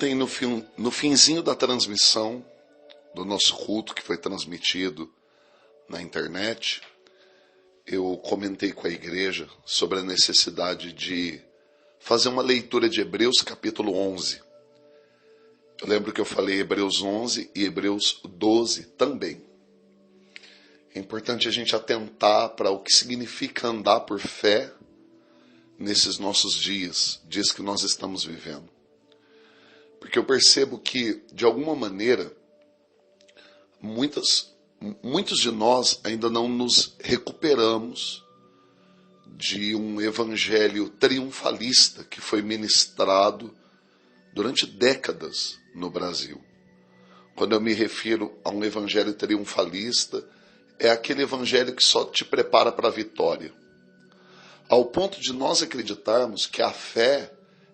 Ontem, no finzinho da transmissão do nosso culto, que foi transmitido na internet, eu comentei com a igreja sobre a necessidade de fazer uma leitura de Hebreus capítulo 11. Eu lembro que eu falei Hebreus 11 e Hebreus 12 também. É importante a gente atentar para o que significa andar por fé nesses nossos dias que nós estamos vivendo. Porque eu percebo que, de alguma maneira, muitos de nós ainda não nos recuperamos de um evangelho triunfalista que foi ministrado durante décadas no Brasil. Quando eu me refiro a um evangelho triunfalista, é aquele evangelho que só te prepara para a vitória. Ao ponto de nós acreditarmos que a fé,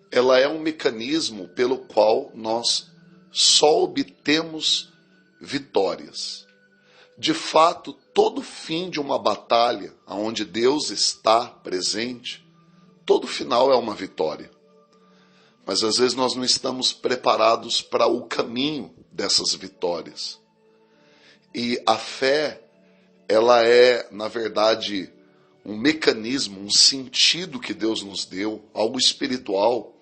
ela é um mecanismo pelo qual nós só obtemos vitórias. De fato, todo fim de uma batalha, onde Deus está presente, todo final é uma vitória. Mas às vezes nós não estamos preparados para o caminho dessas vitórias. E a fé, ela é, na verdade, um mecanismo, um sentido que Deus nos deu, algo espiritual,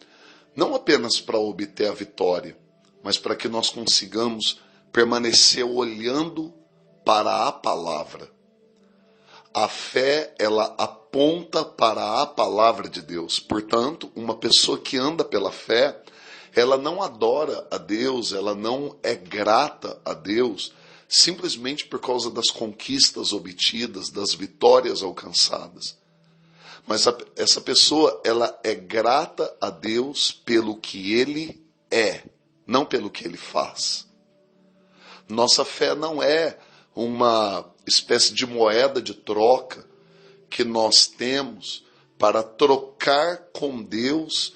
não apenas para obter a vitória, mas para que nós consigamos permanecer olhando para a palavra. A fé, ela aponta para a palavra de Deus. Portanto, uma pessoa que anda pela fé, ela não adora a Deus, ela não é grata a Deus, simplesmente por causa das conquistas obtidas, das vitórias alcançadas. Mas essa pessoa, ela é grata a Deus pelo que Ele é, não pelo que Ele faz. Nossa fé não é uma espécie de moeda de troca que nós temos para trocar com Deus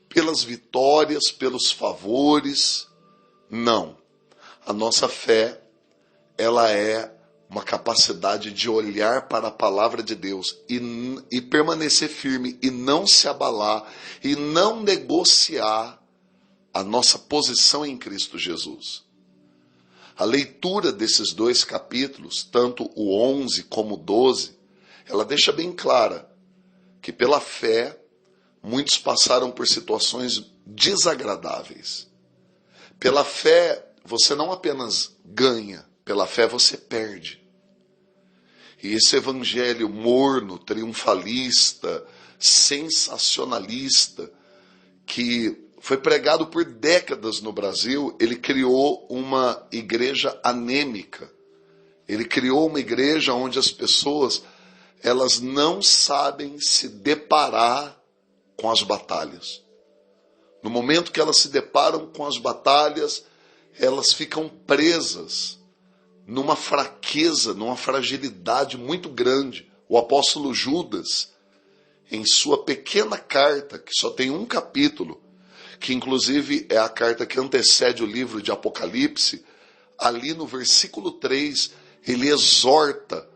pelas vitórias, pelos favores. Não. A nossa fé, ela é uma capacidade de olhar para a palavra de Deus e permanecer firme e não se abalar e não negociar a nossa posição em Cristo Jesus. A leitura desses dois capítulos, tanto o 11 como o 12, ela deixa bem clara que pela fé muitos passaram por situações desagradáveis. Pela fé você não apenas ganha, pela fé você perde. E esse evangelho morno, triunfalista, sensacionalista, que foi pregado por décadas no Brasil, ele criou uma igreja anêmica. Ele criou uma igreja onde as pessoas, elas não sabem se deparar com as batalhas. No momento que elas se deparam com as batalhas, elas ficam presas numa fraqueza, numa fragilidade muito grande. O apóstolo Judas, em sua pequena carta, que só tem um capítulo, que inclusive é a carta que antecede o livro de Apocalipse, ali no versículo 3, ele exorta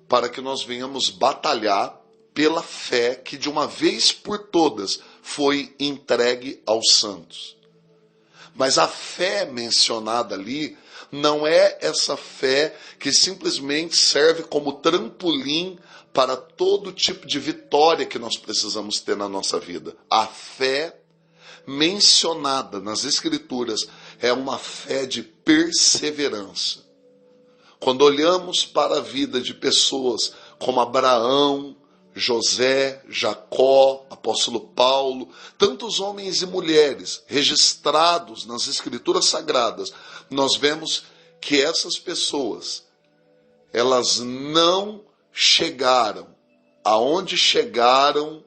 para que nós venhamos batalhar pela fé que de uma vez por todas foi entregue aos santos. Mas a fé mencionada ali não é essa fé que simplesmente serve como trampolim para todo tipo de vitória que nós precisamos ter na nossa vida. A fé mencionada nas Escrituras é uma fé de perseverança. Quando olhamos para a vida de pessoas como Abraão, José, Jacó, apóstolo Paulo, tantos homens e mulheres registrados nas Escrituras Sagradas, nós vemos que essas pessoas, elas não chegaram aonde chegaram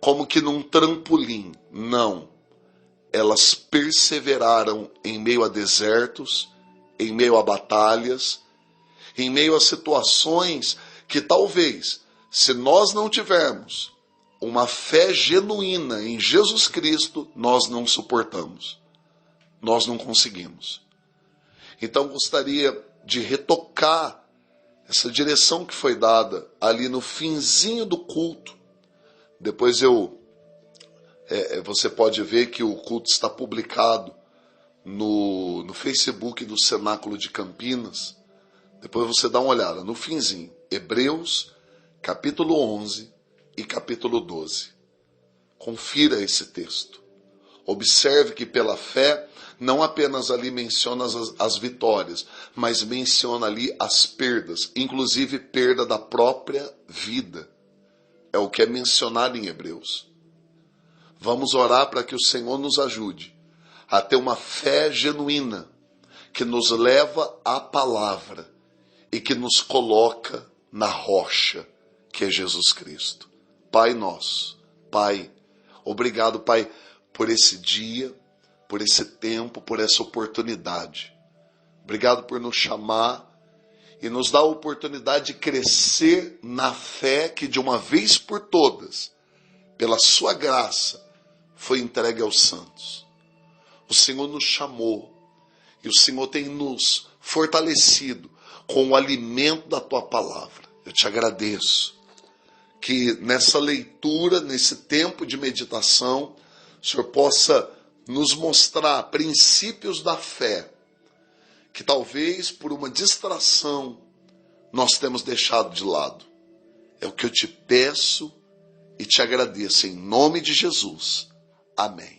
como que num trampolim, não. Elas perseveraram em meio a desertos, em meio a batalhas, em meio a situações que talvez, se nós não tivermos uma fé genuína em Jesus Cristo, nós não suportamos. Nós não conseguimos. Então gostaria de retocar essa direção que foi dada ali no finzinho do culto. Depois eu Você pode ver que o culto está publicado no Facebook do Cenáculo de Campinas. Depois você dá uma olhada no finzinho. Hebreus, capítulo 11 e capítulo 12. Confira esse texto. Observe que pela fé, não apenas ali menciona as vitórias, mas menciona ali as perdas, inclusive perda da própria vida. É o que é mencionado em Hebreus. Vamos orar para que o Senhor nos ajude a ter uma fé genuína, que nos leva à palavra e que nos coloca na rocha, que é Jesus Cristo. Pai nosso, Pai, obrigado, Pai, por esse dia, por esse tempo, por essa oportunidade. Obrigado por nos chamar e nos dar a oportunidade de crescer na fé que de uma vez por todas, pela sua graça, foi entregue aos santos. O Senhor nos chamou e o Senhor tem nos fortalecido com o alimento da tua palavra. Eu te agradeço que nessa leitura, nesse tempo de meditação, o Senhor possa nos mostrar princípios da fé que talvez por uma distração nós temos deixado de lado. É o que eu te peço e te agradeço em nome de Jesus. Amém.